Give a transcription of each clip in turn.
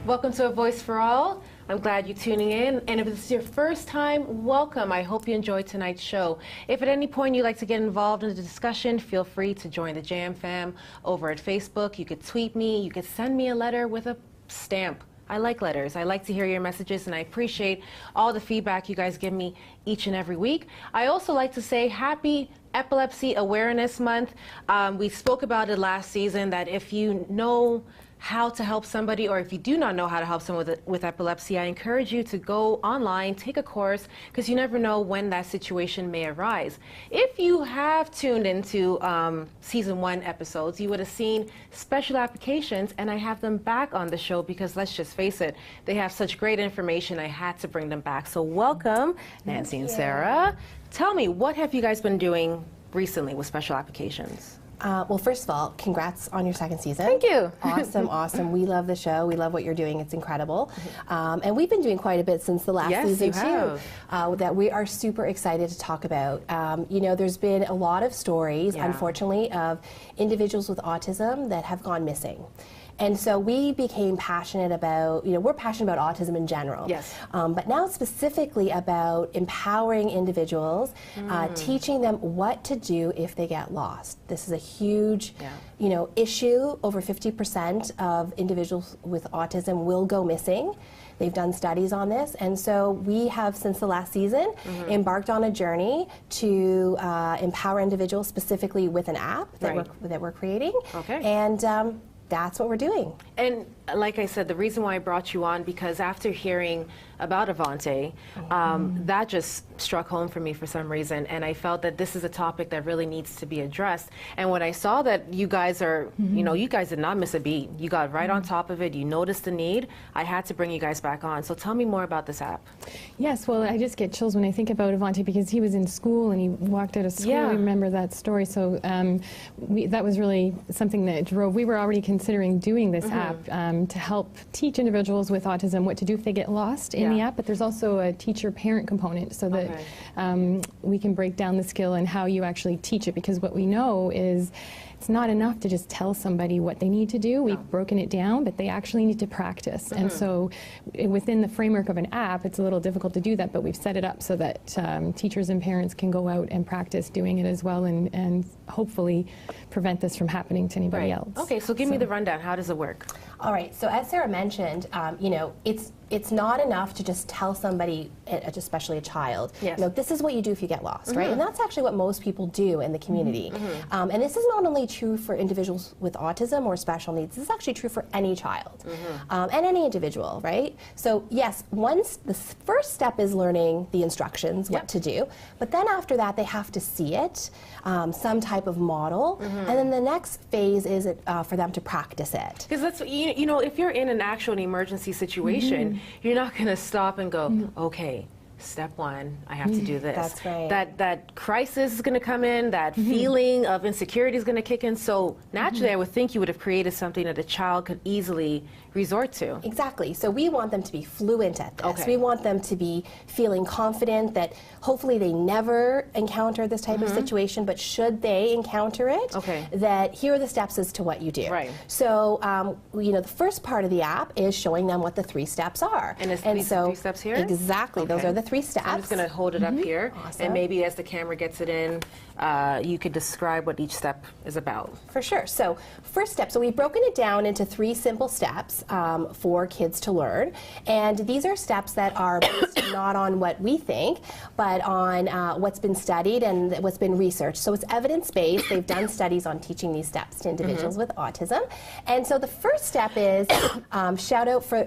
Welcome to A Voice for All. I'm glad you're tuning in, and if this is your first time, welcome. I hope you enjoyed tonight's show. If at any point you'd like to get involved in the discussion, feel free to join the Jam Fam over at Facebook. You could tweet me, you could send me a letter with a stamp. I like letters. I like to hear your messages, and I appreciate all the feedback you guys give me each and every week. I also like to say happy Epilepsy Awareness Month. We spoke about it last season, that if you know how to help somebody, or if you do not know how to help someone with epilepsy, I encourage you to go online, take a course, because you never know when that situation may arise. If you have tuned into season 1 episodes, you would have seen special applications, and I have them back on the show because, let's just face it, they have such great information. I had to bring them back. So welcome, Nancy and Sarah. Tell me, what have you guys been doing recently with special applications? Well, first of all, congrats on your 2nd season. Thank you. Awesome, awesome. We love the show. We love what you're doing. It's incredible. And we've been doing quite a bit since the last season, too, that we are super excited to talk about. You know, there's been a lot of stories, unfortunately, of individuals with autism that have gone missing. And so we became passionate about, you know, we're passionate about autism in general. Yes. But now specifically about empowering individuals, teaching them what to do if they get lost. This is a huge, you know, issue. Over 50% of individuals with autism will go missing. They've done studies on this, and so we have, since the last season, embarked on a journey to empower individuals, specifically with an app that we're creating. And that's what we're doing. And like I said, the reason why I brought you on, because after hearing about Avante, that just struck home for me for some reason, and I felt that this is a topic that really needs to be addressed. And when I saw that you guys are, you know, you guys did not miss a beat. You got right on top of it. You noticed the need. I had to bring you guys back on. So tell me more about this app. Yes, well, I just get chills when I think about Avante, because he was in school and he walked out of school. I remember that story. So that was really something that drove. We were already considering doing this app to help teach individuals with autism what to do if they get lost in the app, but there's also a teacher-parent component, so that we can break down the skill and how you actually teach it, because what we know is it's not enough to just tell somebody what they need to do. We've broken it down, but they actually need to practice. And so within the framework of an app, it's a little difficult to do that, but we've set it up so that teachers and parents can go out and practice doing it as well, and hopefully prevent this from happening to anybody else. Okay, so give me the rundown. How does it work? All right, so as Sarah mentioned, you know, it's not enough to just tell somebody, especially a child, you know, this is what you do if you get lost, right? And that's actually what most people do in the community. And this is not only true for individuals with autism or special needs, this is actually true for any child and any individual, right? So yes, the first step is learning the instructions, what to do, but then after that they have to see it, some type of model, and then the next phase is for them to practice it. Because that's, you know, if you're in an actual emergency situation, you're not going to stop and go, okay, step 1, I have to do this. That's right. That crisis is going to come in, that feeling of insecurity is going to kick in. So naturally, I would think you would have created something that a child could easily resort to. Exactly. So we want them to be fluent at this. We want them to be feeling confident that hopefully they never encounter this type of situation, but should they encounter it, that here are the steps as to what you do. Right. So, you know, the first part of the app is showing them what the 3 steps are. And these 3 steps here? Exactly. Those are the 3 steps. So I'm just going to hold it up here, and maybe as the camera gets it in, you could describe what each step is about. For sure. So first step, so we've broken it down into 3 simple steps for kids to learn, and these are steps that are based not on what we think, but on what's been studied and what's been researched. So it's evidence-based. They've done studies on teaching these steps to individuals with autism. And so the first step is shout out for,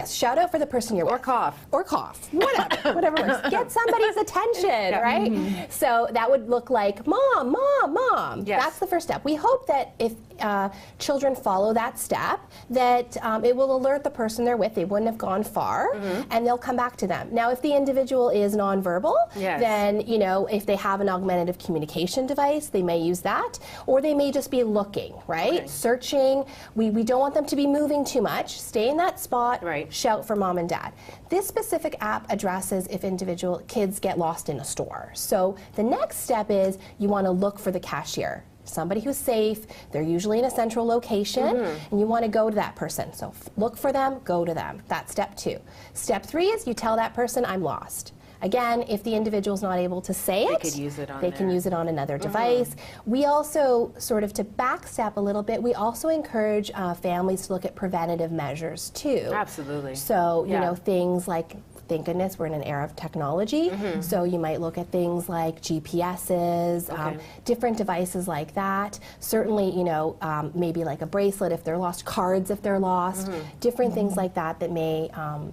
shout out for the person you're with. Or cough. Or cough. Whatever works. Get somebody's attention, right? So that would look like, Mom, Mom, Mom. That's the first step. We hope that if children follow that step, that it will alert the person they're with. They wouldn't have gone far, and they'll come back to them. Now, if the individual is nonverbal, then, you know, if they have an augmentative communication device, they may use that, or they may just be looking, right? Searching. We don't want them to be moving too much. Stay in that spot. Shout for mom and dad. This specific app addresses if individual kids get lost in a store. So the next step is you want to look for the cashier. somebody who's safe. They're usually in a central location, and you want to go to that person. So look for them, go to them. That's step 2. Step 3 is you tell that person, I'm lost. Again, if the individual's not able to say it, they can use it on another device. We also, sort of to backstep a little bit, we also encourage families to look at preventative measures too. Absolutely. So, you know, things like, thank goodness we're in an era of technology, so you might look at things like GPSs, different devices like that. Certainly, you know, maybe like a bracelet if they're lost, cards if they're lost, different things like that that may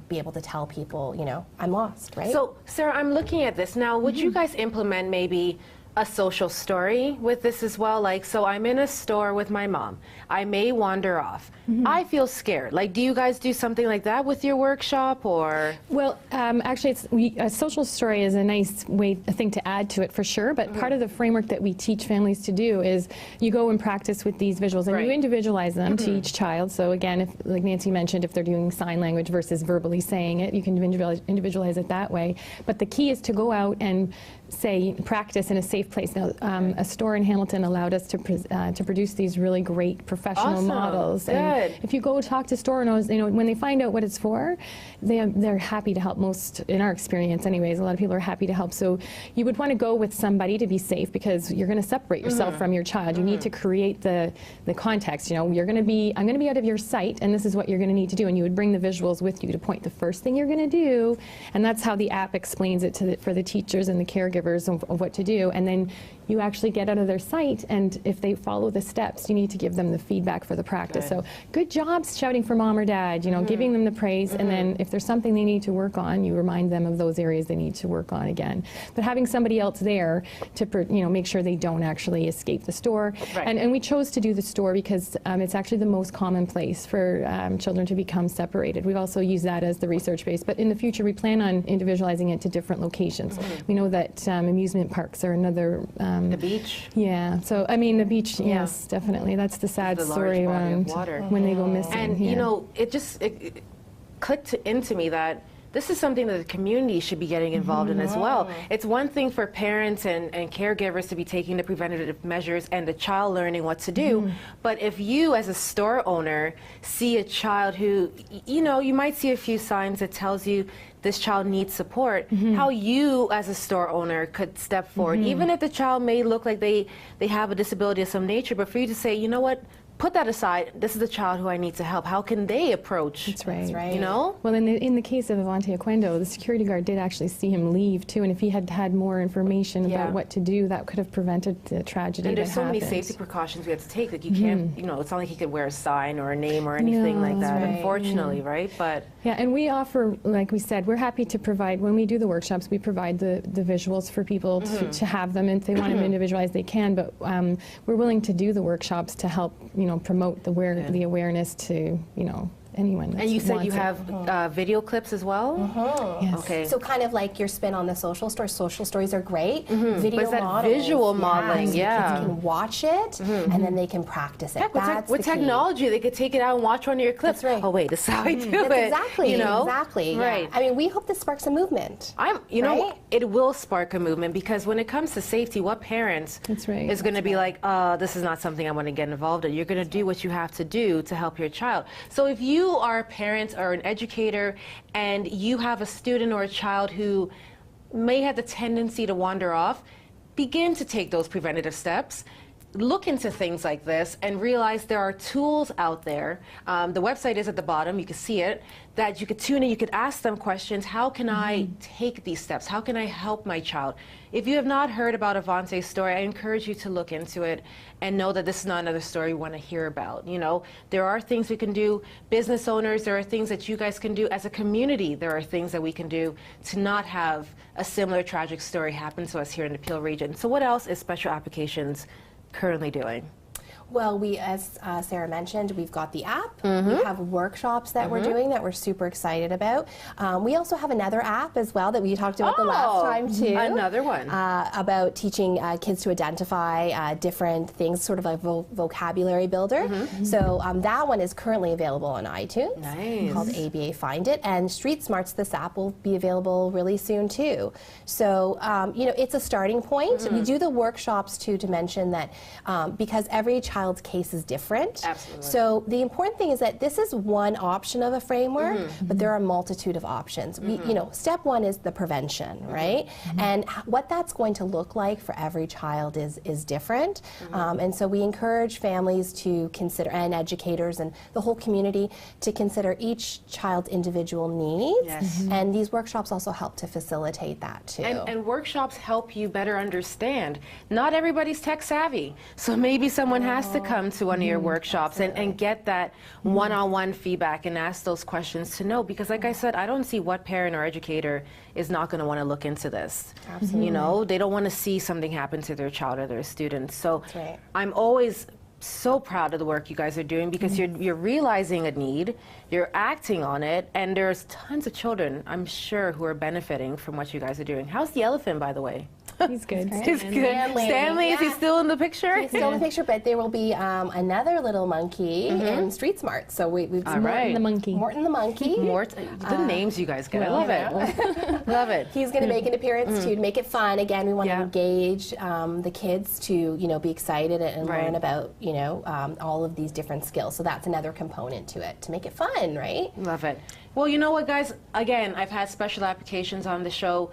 be able to tell people, you know, I'm lost, right? So, Sarah, I'm looking at this now. Would you guys implement maybe a social story with this as well? Like, so I'm in a store with my mom. I may wander off. I feel scared. Like, do you guys do something like that with your workshop, or? Well, actually, a social story is a nice thing to add to it for sure, but part of the framework that we teach families to do is you go and practice with these visuals, and you individualize them to each child. So again, if, like Nancy mentioned, if they're doing sign language versus verbally saying it, you can individualize it that way. But the key is to go out and practice in a safe place. Now, a store in Hamilton allowed us to produce these really great professional models. And if you go talk to store owners, you know, when they find out what it's for, they're happy to help. Most, in our experience anyways, a lot of people are happy to help. So you would want to go with somebody to be safe, because you're going to separate yourself from your child. You need to create the context. You know, I'm going to be out of your sight, and this is what you're going to need to do. And you would bring the visuals with you to point the first thing you're going to do, and that's how the app explains it for the teachers and the caregivers of what to do. And then you actually get out of their sight, and if they follow the steps, you need to give them the feedback for the practice. So good job shouting for mom or dad, you know, giving them the praise, and then if there's something they need to work on, you remind them of those areas they need to work on again. But having somebody else there to, you know, make sure they don't actually escape the store. And we chose to do the store because it's actually the most common place for children to become separated. We've also used that as the research base, but in the future we plan on individualizing it to different locations. We know that amusement parks are another the beach. Yeah, so I mean the beach. Yes, definitely. That's the sad story around when they go missing. And you know, it clicked into me that this is something that the community should be getting involved in as well. It's one thing for parents and caregivers to be taking the preventative measures and the child learning what to do, but if you as a store owner see a child who, you know, you might see a few signs that tells you this child needs support, how you as a store owner could step forward, even if the child may look like they have a disability of some nature, but for you to say, you know what, put that aside. This is the child who I need to help. How can they approach? That's right. You know? Well, in the case of Avante Oquendo, the security guard did actually see him leave too, and if he had had more information about what to do, that could have prevented the tragedy. And there's so many safety precautions we have to take that you can't, you know, it's not like he could wear a sign or a name or anything like that, unfortunately, right? But yeah, and we offer, like we said, we're happy to provide, when we do the workshops, we provide the visuals for people to have them, and if they want them individualized, they can, but we're willing to do the workshops to help, you know, promote the awareness to, you know, anyone. And you said you have video clips as well? Yes. Okay. So kind of like your spin on the social stories. Social stories are great. Video but models. Visual modeling, so kids can watch it, and then they can practice it. Heck, with technology, they could take it out and watch one of your clips. That's right. Oh wait, this is how I do it. Exactly. You know? Exactly. Right. I mean, we hope this sparks a movement. You know, it will spark a movement, because when it comes to safety, what parents is going to be like, this is not something I want to get involved in. You're going to do what you have to do to help your child. So if you are a parent or an educator and you have a student or a child who may have the tendency to wander off, begin to take those preventative steps. Look into things like this and realize there are tools out there. The website is at the bottom, you can see it, that you could tune in, you could ask them questions. How can I take these steps? How can I help my child? If you have not heard about Avante's story, I encourage you to look into it and know that this is not another story you want to hear about. You know, there are things we can do. Business owners, there are things that you guys can do. As a community, there are things that we can do to not have a similar tragic story happen to us here in the Peel region. So what else is Special Appucations currently doing? Well, as Sarah mentioned, we've got the app. We have workshops that we're doing that we're super excited about. We also have another app as well that we talked about the last time too. Another one. About teaching kids to identify different things, sort of like vocabulary builder. So that one is currently available on iTunes. Nice. Called ABA Find It. And Street Smarts, this app will be available really soon too. So, you know, it's a starting point. We do the workshops too, to mention that because every child's case is different. Absolutely. So the important thing is that this is one option of a framework, but there are a multitude of options. We, you know, step one is the prevention, right? And what that's going to look like for every child is different. And so we encourage families to consider, and educators and the whole community, to consider each child's individual needs. Yes. And these workshops also help to facilitate that too. And workshops help you better understand. Not everybody's tech savvy, so maybe someone has to come to one of your workshops and get that one-on-one feedback and ask those questions to know. Because like I said, I don't see what parent or educator is not going to want to look into this. Absolutely. You know, they don't want to see something happen to their child or their student. So That's right. I'm always so proud of the work you guys are doing, because you're realizing a need, you're acting on it, and there's tons of children, I'm sure, who are benefiting from what you guys are doing. How's the elephant, by the way? He's good. He's good. Stanley, is he still in the picture? He's still in the picture, but there will be another little monkey in Street Smart. So we've All right. Morton the monkey. Morton the monkey. The names you guys get, I love it. Love it. He's going to make an appearance to make it fun. Again, we want to engage the kids to, you know, be excited and learn about, you know, all of these different skills. So that's another component to it, to make it fun, right? Love it. Well, you know what, guys? Again, I've had special applications on the show.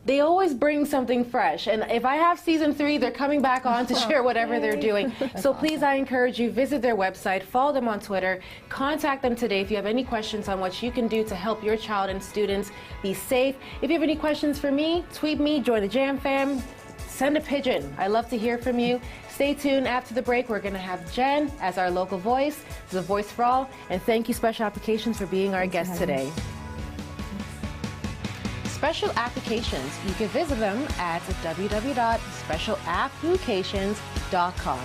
They always bring something fresh, and if I have season 3, they're coming back on to share whatever they're doing. So please, I encourage you, visit their website, follow them on Twitter, contact them today if you have any questions on what you can do to help your child and students be safe. If you have any questions for me, tweet me, join the Jam Fam, send a pigeon. I love to hear from you. Stay tuned. After the break, we're going to have Jen as our local voice, the Voice for All, and thank you, Special Applications, for being our guest today. Special Applications, you can visit them at www.specialapplications.com.